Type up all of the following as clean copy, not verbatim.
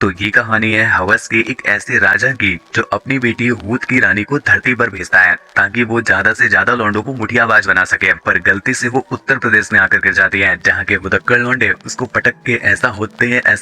तो ये कहानी है हवस के एक ऐसे राजा की जो अपनी बेटी हूत की रानी को धरती पर भेजता है ताकि वो ज्यादा से ज्यादा लौंडों को मुठियाबाज बना सके। पर गलती से वो उत्तर प्रदेश में आकर गिर जाती है जहाँ के भुदक्कड़ लौंडे उसको पटक के ऐसा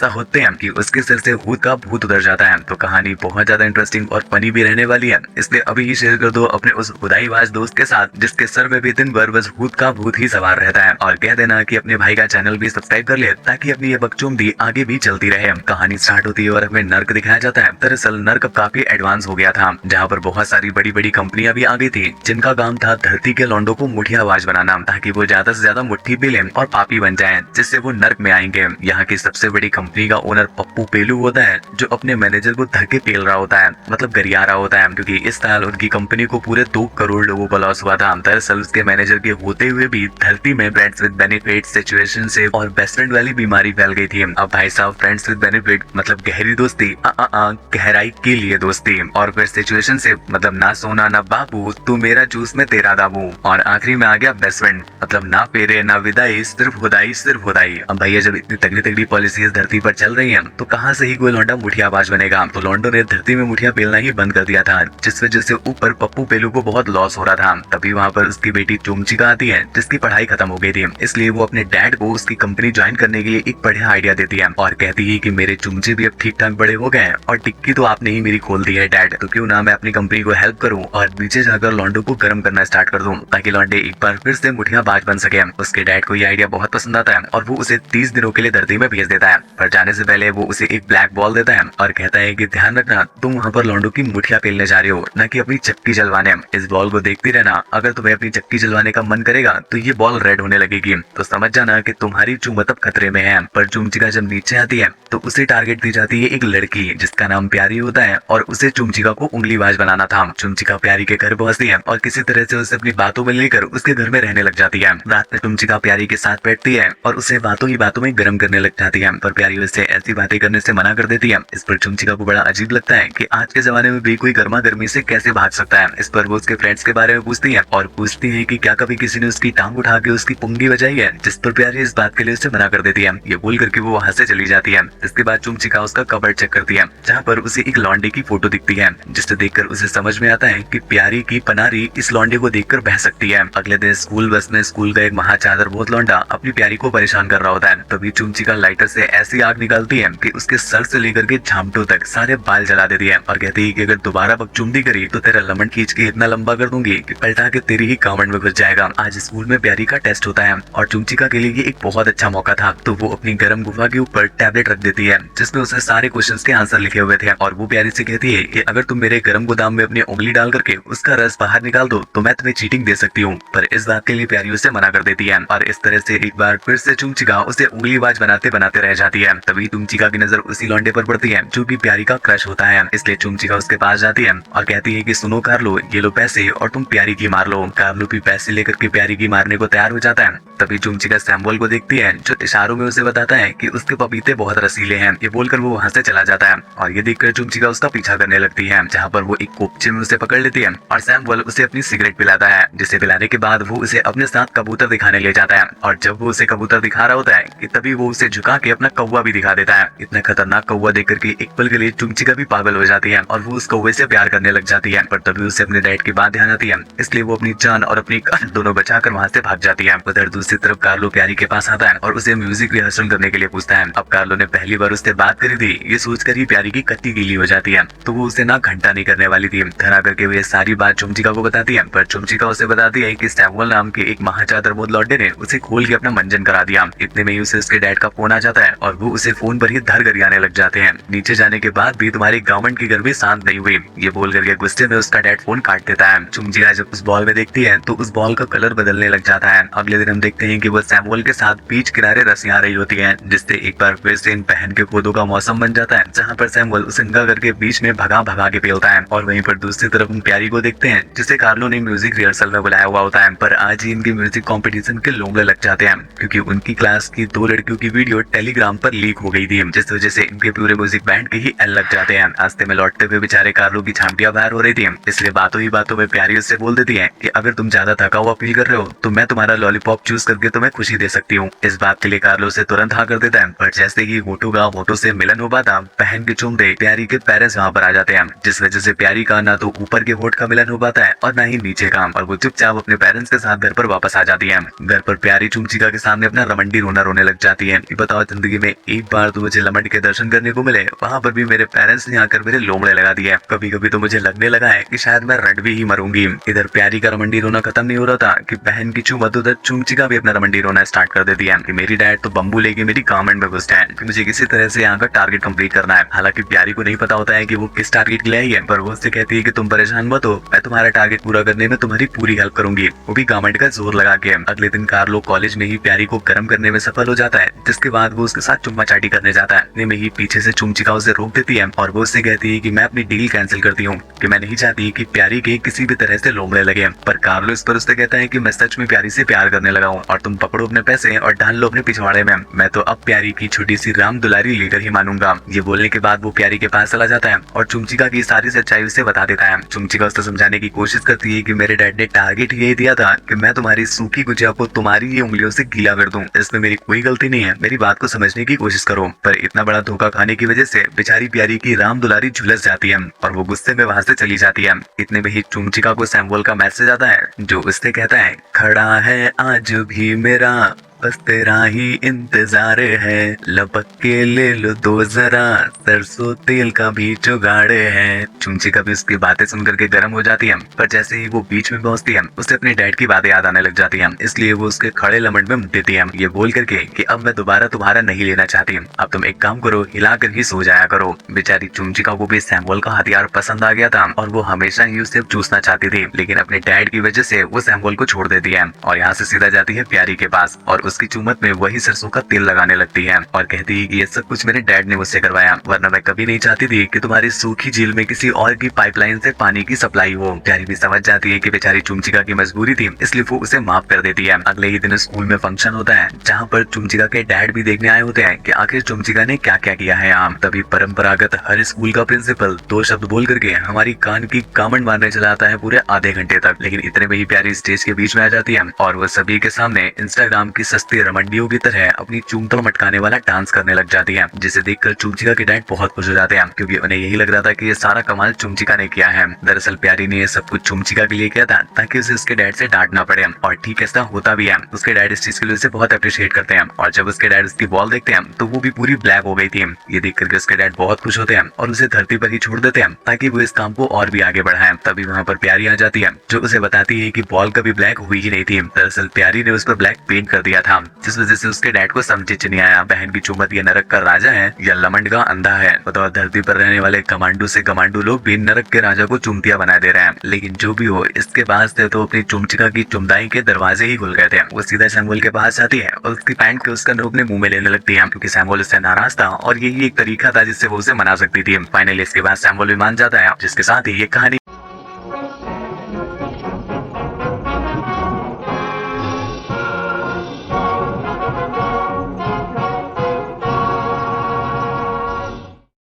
होते हैं कि उसके सिर से हूत का भूत उतर जाता है। तो कहानी बहुत ज्यादा इंटरेस्टिंग और फनी भी रहने वाली है, इसलिए अभी ही शेयर कर दो अपने उस खुदाईबाज दोस्त के साथ जिसके सर में भी दिन भर बस हूत का भूत ही सवार रहता है। और कह देना कि अपने भाई का चैनल भी सब्सक्राइब कर ले ताकि अपनी ये बकचोदी आगे भी चलती रहे। कहानी स्टार्ट होती है और हमें नर्क दिखाया जाता है। दरअसल नर्क काफी एडवांस हो गया था जहाँ पर बहुत सारी बड़ी बड़ी कंपनियां भी आ गई थी जिनका काम था धरती के लौंडों को मुठियाबाज बनाना ताकि वो ज्यादा से ज्यादा मुट्ठी पी लें और पापी बन जाएं, जिससे वो नर्क में आएंगे। यहाँ की सबसे बड़ी कंपनी का ओनर पप्पू पेलू होता है जो अपने मैनेजर को धर के पेल रहा होता है, मतलब गरिया रहा होता है, क्योंकि इस साल उनकी कंपनी को पूरे 2 करोड़ लोगों का लॉस हुआ था। दरअसल उसके मैनेजर के होते हुए भी धरती में फ्रेंड्स विद बेनिफिट सिचुएशन से और बेस्ट फ्रेंड वाली बीमारी फैल गई थी। अब भाई साहब फ्रेंड्स विद बेनिफिट मतलब गहरी दोस्ती, गहराई के लिए दोस्ती, और फिर सिचुएशन से मतलब ना सोना ना बाबू तू मेरा जूस में तेरा दाबू, और आखिरी में आ गया बेस्ट फ्रेंड मतलब ना फेरे ना विदाई सिर्फ खुदाई सिर्फ खुदाई। अब भैया जब इतनी तगड़ी तगड़ी पॉलिसीज धरती पर चल रही हैं तो कहाँ से ही कोई लौंडा मुठियाबाज बनेगा। तो लौंडो ने धरती में मुठिया पेलना ही बंद कर दिया था, जिस वजह से ऊपर पप्पू पेलू को बहुत लॉस हो रहा था। तभी वहाँ पर उसकी बेटी चुमचिका आती है जिसकी पढ़ाई खत्म हो गई थी, इसलिए वो अपने डैड को उसकी कंपनी ज्वाइन करने के लिए एक बढ़िया आइडिया देती है और कहती है कि मेरे चुमचे भी अब ठीक ठाक बड़े हो गए हैं और टिक्की तो आपने ही मेरी खोल दी है डैड, तो क्यों ना मैं अपनी कंपनी को हेल्प करूं और नीचे जाकर लौंडो को गर्म करना स्टार्ट कर दूं ताकि लौंडे एक बार फिर से मुठियाबाज बन सके। उसके डैड को ये आइडिया बहुत पसंद आता है और वो उसे 30 दिनों के लिए धरती में भेज देता है। पर जाने से पहले वो उसे एक ब्लैक बॉल देता है और कहता है कि ध्यान रखना तुम वहाँ पर लौंडो की मुठिया पेलने जा रहे हो, न कि अपनी चक्की जलवाने। इस बॉल को देखती रहना, अगर तुम्हें अपनी चक्की जलवाने का मन करेगा तो ये बॉल रेड होने लगेगी, तो समझ जाना कि तुम्हारी चुमतब खतरे में है। पर चुमचिका जब नीचे आती है तो उसे टारगेट दी जाती है एक लड़की जिसका नाम प्यारी होता है और उसे चुमचिका को उंगलीबाज बनाना था। चुमचिका प्यारी के घर पहुंचती है और किसी तरह से उसे अपनी बातों में लेकर उसके घर में रहने लग जाती है। रात में चुमचिका प्यारी के साथ बैठती है और उसे बातों ही बातों में गर्म करने लग जाती है, पर प्यारी उसे ऐसी बातें करने से मना कर देती है। इस पर चुमचिका को बड़ा अजीब लगता है कि आज के जमाने में भी कोई गर्मा गर्मी से कैसे भाग सकता है। इस पर वो उसके फ्रेंड्स के बारे में पूछती है और पूछती है कि क्या कभी किसी ने उसकी टांग उठा के उसकी पुंगी बजाई है, जिस पर प्यारी इस बात के लिए उसे मना कर देती है। ये बोल करके वो वहाँ से चली जाती है। इसके बाद चुमचिका उसका कबर्ड चेक करती है जहाँ पर उसे एक लौंडे की फोटो दिखती है, जिसे देखकर उसे समझ में आता है कि प्यारी की पनारी इस लौंडे को देखकर बह सकती है। अगले दिन स्कूल बस में स्कूल का एक महाचादर बहुत लौंडा अपनी प्यारी को परेशान कर रहा होता है। तभी चुमचिका लाइटर से ऐसी आग निकालती है कि उसके सर से लेकर के झामटों तक सारे बाल जला देती है और कहती है कि अगर दोबारा बकचोदी करी तो तेरा लमन खींच के इतना लंबा कर दूंगी कि पलटा के तेरी ही कावड़ में घुस जाएगा। आज स्कूल में प्यारी का टेस्ट होता है और चुमचिका के लिए ये एक बहुत अच्छा मौका था, तो वो अपनी गर्म गुफा के ऊपर टैबलेट रख देती है जिसमें उसे सारे क्वेश्चंस के आंसर लिखे हुए थे और वो प्यारी से कहती है कि अगर तुम मेरे गर्म गोदाम में अपनी उंगली डाल करके उसका रस बाहर निकाल दो तो मैं तुम्हें चीटिंग दे सकती हूँ। पर इस बात के लिए प्यारी उसे मना कर देती है और इस तरह से एक बार फिर से चुमचिका उसे उंगलीबाज बनाते बनाते रह जाती है। तभी चुमचिका की नजर उसी लौंडे पर पड़ती है जो कि प्यारी का क्रश होता है, इसलिए चुमचिका उसके पास जाती है और कहती है कि सुनो कार्लो, ये लो पैसे और तुम प्यारी की मार लो। कार्लो भी पैसे लेकर के प्यारी की मारने को तैयार हो जाता है। तभी चुमचिका सैमुअल को देखती है जो इशारों में उसे बताता है कि उसके पपीते बहुत रसीले हैं। ये बोलकर वो वहाँ से चला जाता है और ये देखकर चुमचिका उसका पीछा करने लगती है, जहाँ पर वो एक कोपचे में उसे पकड़ लेती है और सैमुअल उसे अपनी सिगरेट पिलाता है, जिसे पिलाने के बाद वो उसे अपने साथ कबूतर दिखाने ले जाता है। और जब वो उसे कबूतर दिखा रहा होता है कि तभी वो उसे झुका के अपना कौवा भी दिखा देता है। इतना खतरनाक कौवा देख करके एक पल के लिए चुमचिका भी पागल हो जाती है और वो उस कौवे से प्यार करने लग जाती है। पर तभी उसे अपने डैड की बात ध्यान आती है, इसलिए वो अपनी जान और अपनी दोनों बचाकर वहाँ से भाग जाती है। उधर दूसरी तरफ कार्लो प्यारी के पास आता है और उसे म्यूजिक रिहर्सल करने के लिए पूछता है। अब कार्लो ने पहली बार उससे बात करी थी, ये सोचकर ही प्यारी की कत्ती गीली हो जाती है, तो वो उसे ना घंटा नहीं करने वाली थी। घर आकर के वे सारी बात चुमचिका को बताती है, पर चुमचिका उसे बताती है कि सैमुअल नाम के एक महाचादर मोद लौंडे ने उसे खोल के अपना मंजन करा दिया। इतने में ही उसे उसके डैड का फोन आ जाता है और वो उसे फोन पर ही धर गरियाने लग जाते हैं। नीचे जाने के बाद भी तुम्हारी गवर्नमेंट की गर्मी शांत नहीं हुई, ये बोल करके गुस्से में उसका डैड फोन काट देता है। चुमचिका जब उस बॉल में देखती है तो उस बॉल का कलर बदलने लग जाता है। अगले दिन हम देखते हैं कि वो सैमुअल के साथ बीच किनारे रसिया रही होती है, जिससे एक बार फिर से इन बहन के खोदों का मौसम बन जाता है, जहाँ पर सैमुअल उसे नंगा करके बीच में भगा भगा के पेलता है। और वहीं पर दूसरी तरफ हम प्यारी को देखते हैं जिसे कार्लो ने म्यूजिक रिहर्सल में बुलाया हुआ होता है। पर आज ही इनके म्यूजिक कंपटीशन के लोंगे लग जाते हैं क्योंकि उनकी क्लास की 2 लड़कियों की वीडियो टेलीग्राम पर लीक हो गई थी, जिस वजह से इनके पूरे म्यूजिक बैंड के ही एल लग जाते हैं। रास्ते में लौटते हुए बेचारे कार्लो की झांटियां बाहर हो रही थी, इसलिए बातों ही बातों में प्यारी उससे बोल देती है कि अगर तुम ज्यादा थका हुआ फील कर रहे हो तो मैं तुम्हारा लॉलीपॉप चूज करके तुम्हें खुशी दे सकती हूँ। इस बात के लिए कार्लो से तुरंत हाँ कर देता है, पर जैसे ही होटू का होटो से मिलने मिलन हो पाता। बहन के चूमते प्यारी के पेरेंट्स वहाँ पर आ जाते हैं, जिस वजह से प्यारी का ना तो ऊपर के होठ का मिलन हो पाता है और ना ही नीचे का, और वो चुपचाप अपने पेरेंट्स के साथ घर पर वापस आ जाती है। घर पर प्यारी चुमचिका के सामने अपना रमंडी रोना रोने लग जाती है। ये बताओ, जिंदगी में एक बार तो मुझे लमंड के दर्शन करने को मिले, वहाँ पर भी मेरे पेरेंट्स ने आकर मेरे लोमड़े लगा दिए। कभी कभी तो मुझे लगने लगा है कि शायद मैं रडवी ही मरूंगी। इधर प्यारी का रमंडी रोना खत्म नहीं हो रहा था कि बहन की चुमत उधर चुमचिका भी अपना रमंडी रोना स्टार्ट कर देती है कि मेरी डैड तो बम्बू लेके मेरी गारमेंट में घुसते हैं कि मुझे किसी तरह से यहाँ का टारगेट कंप्लीट करना है। हालांकि प्यारी को नहीं पता होता है कि वो किस टारगेट के लिए आई है, पर वो उससे कहती है कि तुम परेशान मत हो, मैं तुम्हारा टारगेट पूरा करने में तुम्हारी पूरी हेल्प करूंगी, वो भी गारमेंट का जोर लगा के। अगले दिन कार्लो कॉलेज में ही प्यारी को गर्म करने में सफल हो जाता है, जिसके बाद वो उसके साथ चुम्मा चाटी करने जाता है। इतने में ही पीछे से चुमचिका उसे रोक देती है और वो उससे कहती है कि मैं अपनी डील कैंसिल करती हूँ, कि मैं नहीं चाहती कि प्यारी के किसी भी तरह से लोमड़े लगे। पर कार्लो इस पर उससे कहता है कि मैं सच में प्यारी से प्यार करने लगा हूँ और तुम पकड़ो अपने पैसे और डाल लो अपने पिछवाड़े में, मैं तो अब प्यारी की छोटी सी राम दुलारी लीडर ही मानूंगा। ये बोलने के बाद वो प्यारी के पास चला जाता है और चुमचिका की सारी सच्चाई उसे बता देता है। चुमचिका उसे समझाने की कोशिश करती है कि मेरे डैड ने टारगेट यही दिया था कि मैं तुम्हारी सूखी गुजिया को तुम्हारी ही उंगलियों से गीला कर दूं, इसमें मेरी कोई गलती नहीं है, मेरी बात को समझने की कोशिश करो। पर इतना बड़ा धोखा खाने की वजह से बेचारी प्यारी की राम दुलारी झुलस जाती है और वो गुस्से में वहां से चली जाती है। इतने में ही चुमचिका को सैमुअल का मैसेज आता है, जो उससे कहता है, खड़ा है आज भी मेरा बस तेरा ही इंतजार है, लपक के ले लो दो जरा, सरसों तेल का भी जुगाड़ है। चुमचिका भी उसकी बातें सुनकर के गर्म हो जाती है, पर जैसे ही वो बीच में पहुंचती है उसे अपने डैड की बातें याद आने लग जाती है, इसलिए वो उसके खड़े लमट में मुड़ देती है, ये बोल करके कि अब मैं दोबारा तुम्हारा नहीं लेना चाहती, अब तुम एक काम करो, हिला कर ही सो जाया करो। बेचारी चुमचिका को भी सैमुअल का हथियार पसंद आ गया था और वो हमेशा ही उसे चूसना चाहती थी, लेकिन अपने डैड की वजह से वो सैमुअल को छोड़ देती है और यहाँ से सीधा जाती है प्यारी के पास और उसकी चुमत में वही सरसों का तेल लगाने लगती है और कहती है कि ये सब कुछ मेरे डैड ने मुझसे करवाया, वरना मैं कभी नहीं चाहती थी कि तुम्हारी सूखी झील में किसी और की पाइपलाइन से पानी की सप्लाई हो। प्यारी भी समझ जाती है कि बेचारी चुमचिका की मजबूरी थी, इसलिए वो उसे माफ कर देती है। अगले ही दिन स्कूल में फंक्शन होता है, जहाँ पर चुमचिका के डैड भी देखने आए होते हैं कि आखिर चुमचिका ने क्या क्या किया है यहाँ। तभी परंपरागत हर स्कूल का प्रिंसिपल दो शब्द बोल करके हमारी कान की कामंड मारने चला आता है पूरे आधे घंटे तक, लेकिन इतने में ही प्यारी स्टेज के बीच में आ जाती है और वो सभी के सामने इंस्टाग्राम की सस्ती रमंडियों की तरह अपनी चूमतल मटकाने वाला डांस करने लग जाती है, जिसे देखकर चुमचिका के डैड बहुत खुश हो जाते हैं, क्योंकि उन्हें यही लग रहा था कि ये सारा कमाल चुमचिका ने किया है। दरअसल प्यारी ने ये सब कुछ चुमचिका के लिए किया था ताकि उसे उसके डैड से डांट ना पड़े, और ठीक ऐसा होता भी है। उसके डैड इस चीज के लिए उसे बहुत अप्रिशिएट करते हैं और जब उसके डैड उसकी बॉल देखते हैं तो वो भी पूरी ब्लैक हो गई थी। ये देख करके उसके डैड बहुत खुश होते हैं और उसे धरती पर ही छोड़ देते हैं ताकि वो इस काम को और भी आगे बढ़ाए। तभी वहाँ पर प्यारी आ जाती है, जो उसे बताती है कि बॉल कभी ब्लैक हुई ही नहीं थी, दरअसल प्यारी ने उस पर ब्लैक पेंट कर दिया था, जिस वजह से उसके डैड को समझ नहीं आया बहन की चुमत ये नरक का राजा है या लमंड का अंधा है। बताओ, धरती पर रहने वाले कमांडो से कमांडो लोग भी नरक के राजा को चुमतिया बना दे रहे हैं। लेकिन जो भी हो, इसके बाद से तो अपनी चुमचिका की चुमदाई के दरवाजे ही खुल गए थे। वो सीधा सैमुअल के पास जाती है और उसकी पैंट के उसका अपने मुंह में लेने लगती है, क्योंकि सैमुअल उससे नाराज था और यही एक तरीका था जिससे वो उसे मना सकती थी। फाइनली इसके बाद सैमुअल भी मान जाता है, जिसके साथ ही ये कहानी